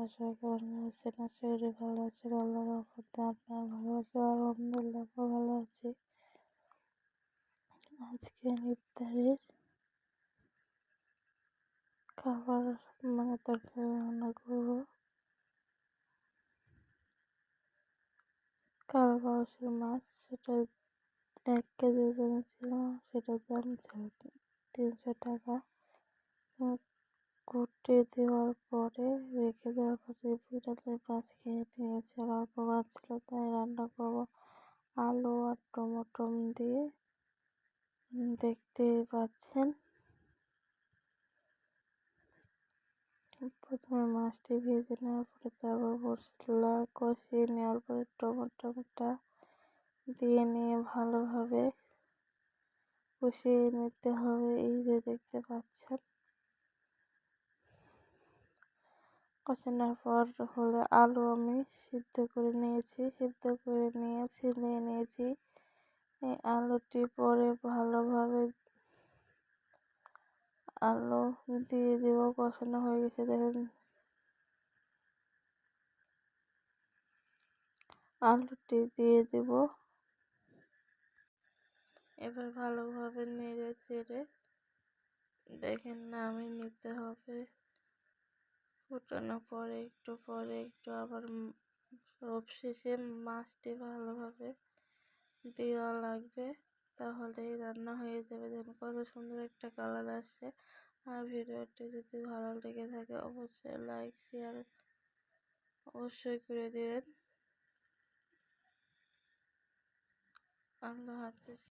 আপনারা সবাই কেমন আছেন? আশা করি ভালো আছেন। আল্লাহর রহমতে আপনারা ভালো আছেন। আলহামদুলিল্লাহ ভালো আছি। আজকে ইফতারের খাবার তরকারি রান্না করবো। কাল বাউসের মাছ, সেটা 1 কেজি ওজনে ছিল। সেটার দাম ছিল 300 টাকা। কুটে দেওয়ার পরে রেখে দেওয়ার পরে বিড়ালের মাছ খেয়ে নিয়েছে। আর অল্প মাছ ছিল, তাই রান্না করবো আলু আর টমেটো দিয়ে। দেখতে পাচ্ছেন, প্রথমে মাছটি ভেজে নেওয়ার পরে তারপর মশলা কষিয়ে নেওয়ার পরে টমেটোটা দিয়ে নিয়ে ভালোভাবে কষিয়ে নিতে হবে। এই যে দেখতে পাচ্ছেন, কষানোর পর হলে আলু আমি সিদ্ধ করে নিয়েছি, ছিলে নিয়েছি। এই আলুটি পরে ভালোভাবে আলু দিয়ে দিব। কষানো হয়ে গেছে, দেখেন আলুটি দিয়ে দেব। এবার ভালোভাবে নেড়ে চেড়ে দেখেন নামিয়ে নিতে হবে। ফুটানোর পরে একটু আবার সব শেষে মাছটি ভালোভাবে দেওয়া লাগবে, তাহলেই রান্না হয়ে যাবে। দেখুন কত সুন্দর একটা কালার আসছে। আর ভিডিওটি যদি ভালো লেগে থাকে অবশ্যই লাইক শেয়ার অবশ্যই করে দেবেন। আল্লাহ হাফিজ।